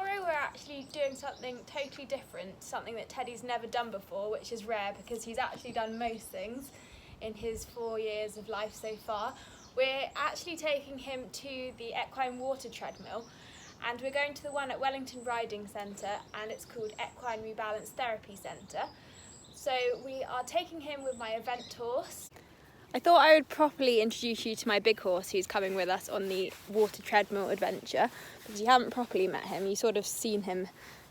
tomorrow we're actually doing something totally different, something that Teddy's never done before, which is rare because he's actually done most things in his 4 years of life so far. We're actually taking him to the equine water treadmill, and we're going to the one at Wellington Riding Centre, and it's called Equine Rebalance Therapy Centre. So we are taking him with my event horse. I thought I would properly introduce you to my big horse who's coming with us on the water treadmill adventure, because you haven't properly met him. You've sort of seen him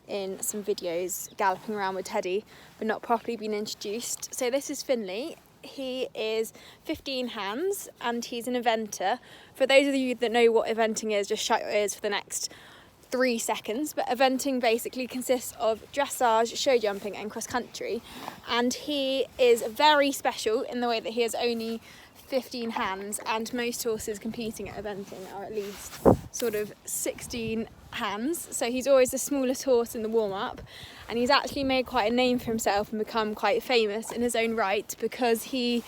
in some videos galloping around with Teddy, but not properly been introduced. So this is Finley. He is 15 hands and he's an eventer. For those of you that know what eventing is, just shut your ears for the next 3 seconds. But eventing basically consists of dressage, show jumping and cross country, and he is very special in the way that he has only 15 hands, and most horses competing at eventing are at least sort of 16 hands, so he's always the smallest horse in the warm-up, and he's actually made quite a name for himself and become quite famous in his own right because he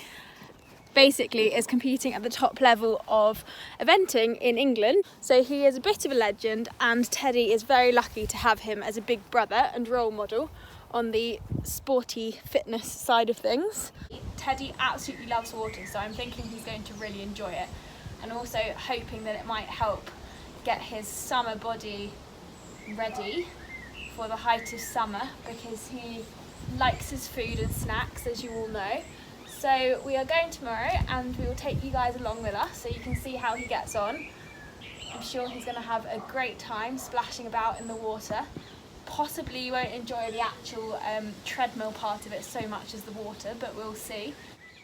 basically is competing at the top level of eventing in England. So he is a bit of a legend, and Teddy is very lucky to have him as a big brother and role model on the sporty fitness side of things. Teddy absolutely loves water, so I'm thinking he's going to really enjoy it, and also hoping that it might help get his summer body ready for the height of summer, because he likes his food and snacks, as you all know. So we are going tomorrow and we will take you guys along with us so you can see how he gets on. I'm sure he's going to have a great time splashing about in the water. Possibly you won't enjoy the actual treadmill part of it so much as the water, but we'll see.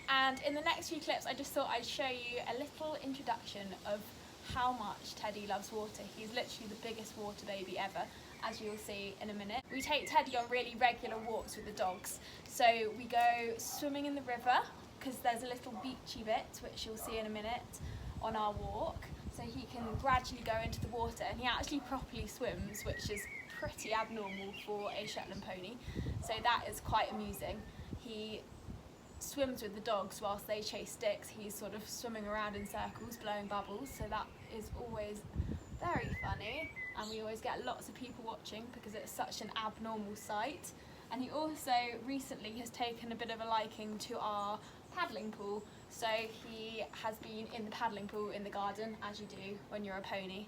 And in the next few clips I just thought I'd show you a little introduction of how much Teddy loves water. He's literally the biggest water baby ever, as you'll see in a minute. We take Teddy on really regular walks with the dogs. So we go swimming in the river, because there's a little beachy bit, which you'll see in a minute on our walk. So he can gradually go into the water, and he actually properly swims, which is pretty abnormal for a Shetland pony. So that is quite amusing. He swims with the dogs whilst they chase sticks. He's sort of swimming around in circles, blowing bubbles, so that is always very funny, and we always get lots of people watching because it's such an abnormal sight. And he also recently has taken a bit of a liking to our paddling pool, so he has been in the paddling pool in the garden, as you do when you're a pony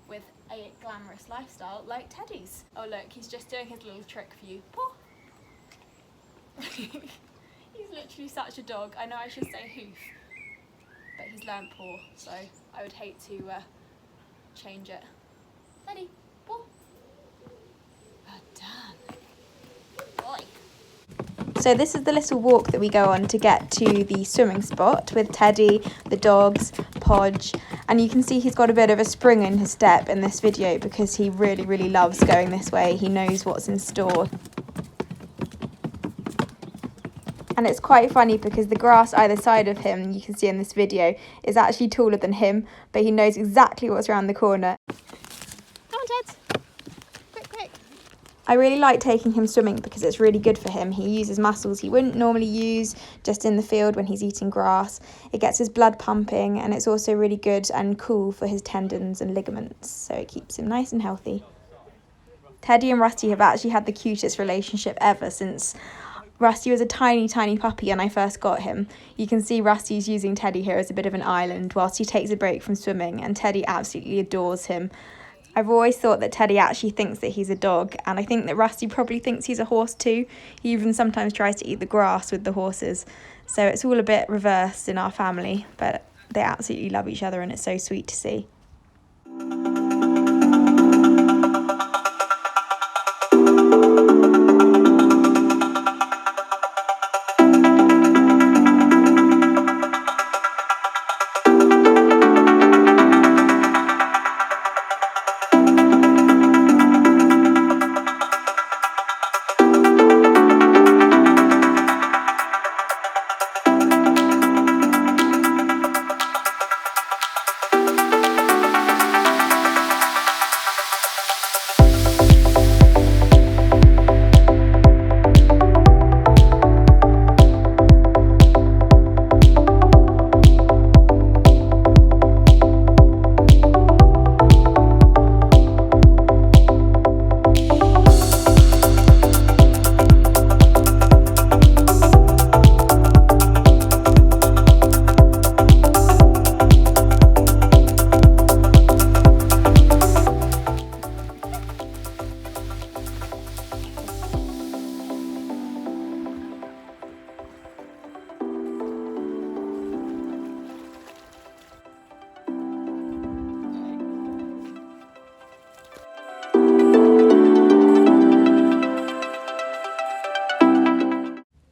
with a glamorous lifestyle like Teddy's. Oh look, he's just doing his little trick for you. Paw. He's literally such a dog. I know I should say hoof, but he's learned paw, so I would hate to change it. Teddy, paw. Well done. Boy. So this is the little walk that we go on to get to the swimming spot with Teddy, the dogs, Podge, and you can see he's got a bit of a spring in his step in this video because he really loves going this way. He knows what's in store. And it's quite funny because the grass either side of him, you can see in this video, is actually taller than him, but he knows exactly what's around the corner. Come on, Ted. Quick. I really like taking him swimming because it's really good for him. He uses muscles he wouldn't normally use just in the field when he's eating grass. It gets his blood pumping, and it's also really good and cool for his tendons and ligaments, so it keeps him nice and healthy. Teddy and Rusty have actually had the cutest relationship ever since Rusty was a tiny puppy when I first got him. You can see Rusty's using Teddy here as a bit of an island whilst he takes a break from swimming, and Teddy absolutely adores him. I've always thought that Teddy actually thinks that he's a dog, and I think that Rusty probably thinks he's a horse too. He even sometimes tries to eat the grass with the horses. So it's all a bit reversed in our family, but they absolutely love each other and it's so sweet to see.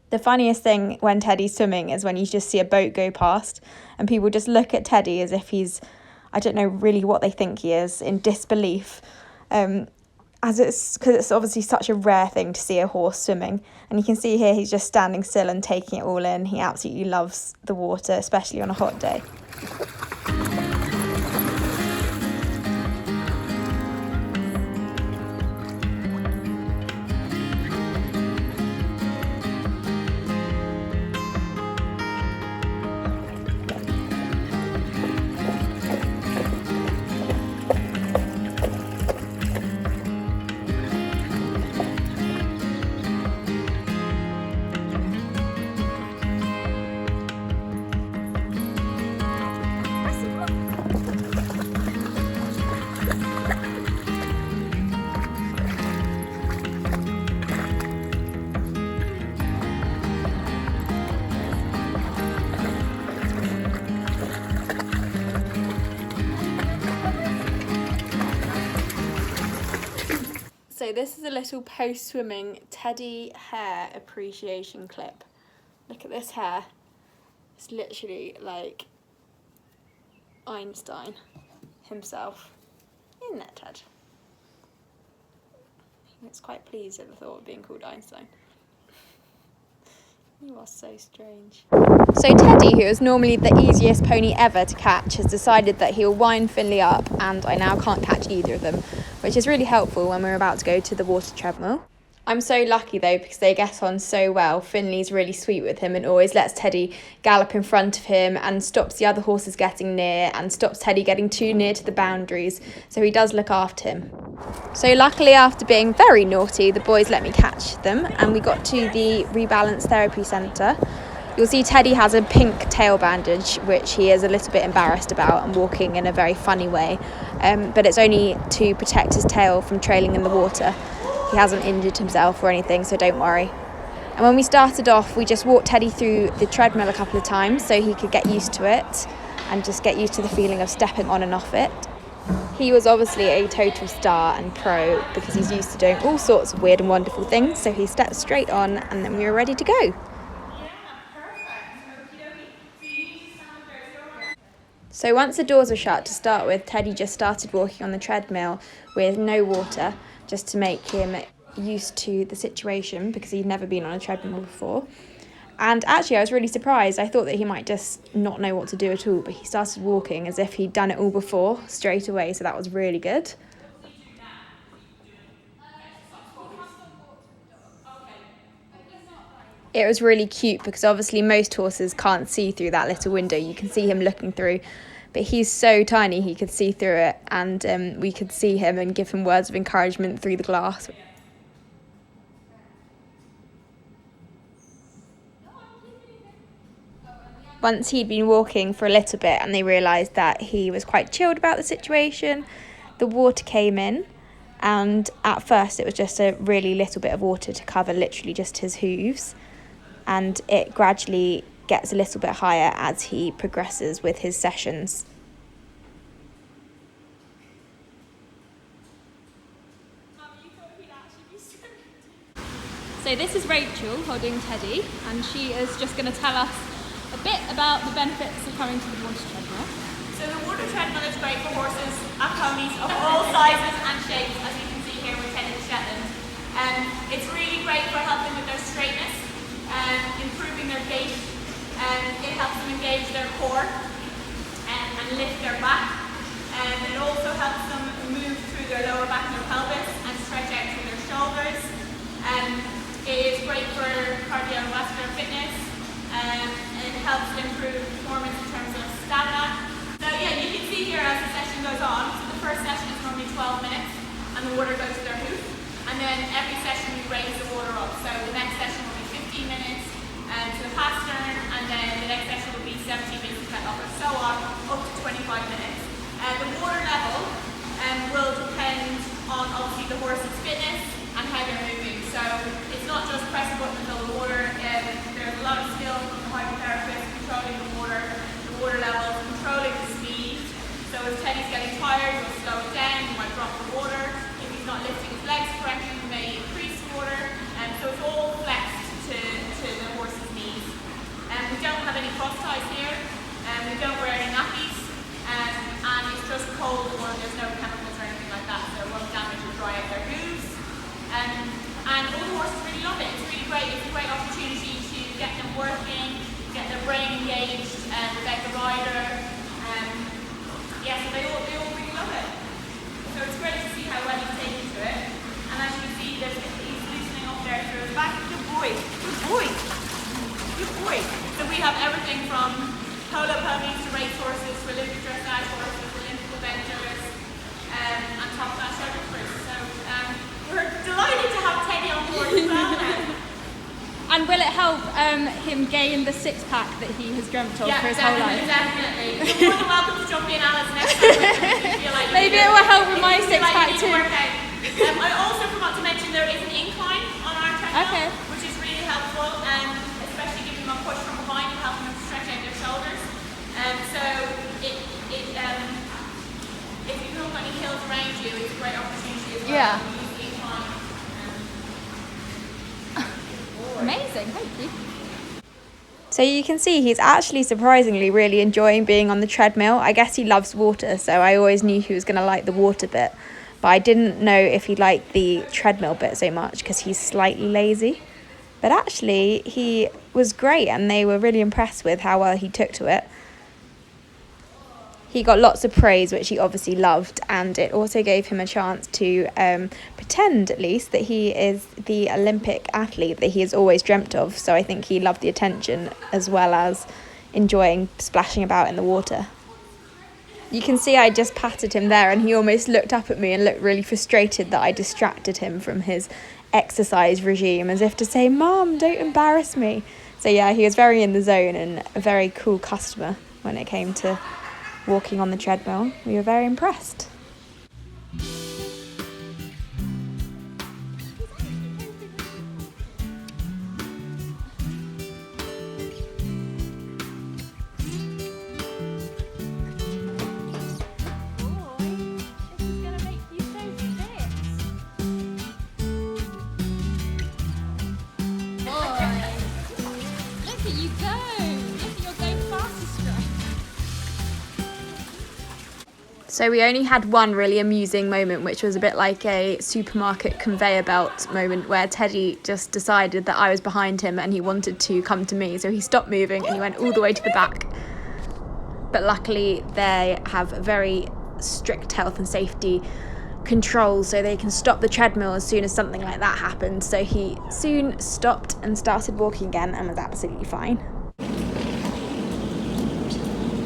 The funniest thing when Teddy's swimming is when you just see a boat go past and people just look at Teddy as if he's, I don't know really what they think he is, in disbelief. Because it's obviously such a rare thing to see a horse swimming. And you can see here he's just standing still and taking it all in. He absolutely loves the water, especially on a hot day. So this is a little post-swimming Teddy hair appreciation clip. Look at this hair. It's literally like Einstein himself. Isn't that Ted? He was quite pleased at the thought of being called Einstein. You are so strange. So Teddy, who is normally the easiest pony ever to catch, has decided that he'll wind Finley up, and I now can't catch either of them, which is really helpful when we're about to go to the water treadmill. I'm so lucky though, because they get on so well. Finley's really sweet with him and always lets Teddy gallop in front of him and stops the other horses getting near and stops Teddy getting too near to the boundaries, so he does look after him. So luckily, after being very naughty, the boys let me catch them and we got to the Rebalance Therapy Centre. You'll see Teddy has a pink tail bandage, which he is a little bit embarrassed about and walking in a very funny way, but it's only to protect his tail from trailing in the water. He hasn't injured himself or anything, so don't worry. And when we started off, we just walked Teddy through the treadmill a couple of times so he could get used to it and just get used to the feeling of stepping on and off it. He was obviously a total star and pro because he's used to doing all sorts of weird and wonderful things, so he stepped straight on and then we were ready to go. So once the doors were shut, to start with, Teddy just started walking on the treadmill with no water, just to make him used to the situation because he'd never been on a treadmill before. And actually I was really surprised. I thought that he might just not know what to do at all, but he started walking as if he'd done it all before straight away, so that was really good. It was really cute because obviously most horses can't see through that little window. You can see him looking through, but he's so tiny he could see through it, and we could see him and give him words of encouragement through the glass. Once he'd been walking for a little bit and they realised that he was quite chilled about the situation, the water came in, and at first it was just a really little bit of water to cover literally just his hooves, and it gradually gets a little bit higher as he progresses with his sessions. So this is Rachel holding Teddy, and she is just going to tell us a bit about the benefits of coming to the water treadmill. So the water treadmill is great for horses and ponies of all sizes and shapes, as you can see here with Teddy the Shetland. It's really great for helping with their straightness and improving their gait. It helps them engage their core and lift their back. It also helps them move through their lower back and their pelvis and stretch out through their shoulders. It is great for cardiovascular fitness. It helps improve performance in terms of stamina. So yeah, you can see here as the session goes on. So the first session is normally 12 minutes and the water goes to their hoof. And then every session we raise the water up. So the next session will be 15 minutes to the pastern, and then the next session will be 17 minutes to cut off, and so on, up to 25 minutes. The water level will depend on obviously the horse's fitness and how they're moving. So it's not just press a button and fill the water. There's a lot of skill from the hydrotherapist controlling the water levels, controlling the speed. So if Teddy's getting tired, we'll slow it down, you might drop the water. If he's not lifting his legs correctly, we may increase the water. So it's all flexed to the horse And all the horses really love it. It's really great. It's a great opportunity to get them working, get their brain engaged without the rider. Yeah, so they all really love it. So it's great to see how well he's taken to it. And as you can see, he's loosening up there through his back. Good boy. Good boy. Good boy. So we have everything from polo ponies to race horses to Olympic dressage horses, Olympic adventurers, and top class showgirls. So we're delighted to have Teddy on board as well now. And will it help him gain the six-pack that he has dreamt of for his whole life? Definitely. You're more than welcome to jump in, Alice, next time if you feel like Maybe it will help with my six-pack too. I also forgot to mention there is an incline on our treadmill, which is really helpful, especially giving them a push from behind and helping them to stretch out their shoulders. So if you don't have any hills around you, it's a great opportunity as well. Yeah. To use the incline. Amazing, thank you. So you can see he's actually surprisingly really enjoying being on the treadmill. I guess he loves water, so I always knew he was going to like the water bit. But I didn't know if he liked the treadmill bit so much because he's slightly lazy. But actually he was great and they were really impressed with how well he took to it. He got lots of praise, which he obviously loved, and it also gave him a chance to pretend, at least, that he is the Olympic athlete that he has always dreamt of. So I think he loved the attention as well as enjoying splashing about in the water. You can see I just patted him there and he almost looked up at me and looked really frustrated that I distracted him from his exercise regime, as if to say, "Mom, don't embarrass me." So yeah, he was very in the zone and a very cool customer when it came to walking on the treadmill. We were very impressed. So we only had one really amusing moment, which was a bit like a supermarket conveyor belt moment where Teddy just decided that I was behind him and he wanted to come to me. So he stopped moving and he went all the way to the back. But luckily they have very strict health and safety controls, so they can stop the treadmill as soon as something like that happened. So he soon stopped and started walking again and was absolutely fine.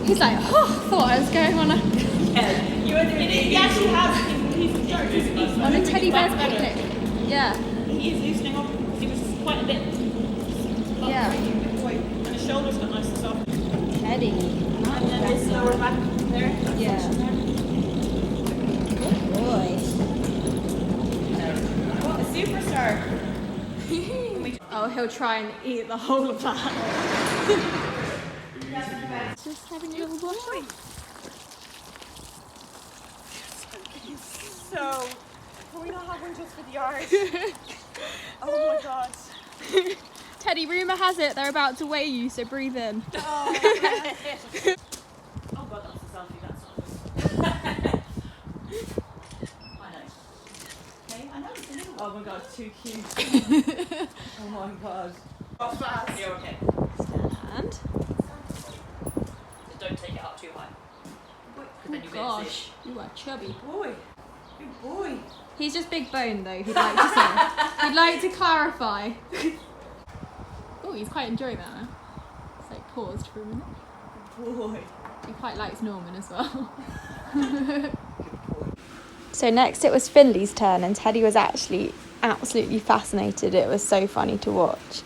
He's like, oh, I thought I was going on a He actually has. on a teddy bear's picnic. Yeah. He is loosening up because he was quite a bit. Yeah. And his shoulders got nice and soft. Teddy. And then this lower back there. Yeah. Good boy. What a superstar. Oh, he'll try and eat the whole of that. Just having a little boy. So, can we not have one just for the art? Oh my god. Teddy, rumour has it they're about to weigh you, so breathe in. Oh god, that's a selfie, that's not good. I know. Okay, I know it's a little. Oh my god, it's too cute. Oh my god. Oh, fast. You're okay. And? Just don't take it up too high. Because then you'll get Gosh, sick. you are chubby. Good boy. Good boy. He's just big bone though, he'd like to say. He'd like to clarify. Oh, he's quite enjoying that now. It's like paused for a minute. Good boy. He quite likes Norman as well. So next it was Finley's turn and Teddy was actually absolutely fascinated. It was so funny to watch.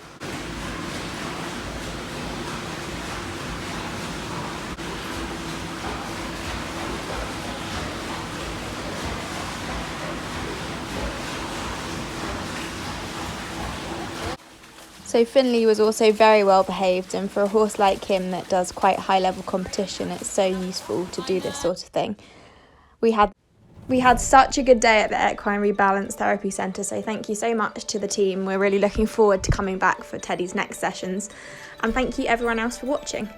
So Finley was also very well behaved, and for a horse like him that does quite high level competition, it's so useful to do this sort of thing. We had such a good day at the Equine Rebalance Therapy Centre, so thank you so much to the team. We're really looking forward to coming back for Teddy's next sessions, and thank you everyone else for watching.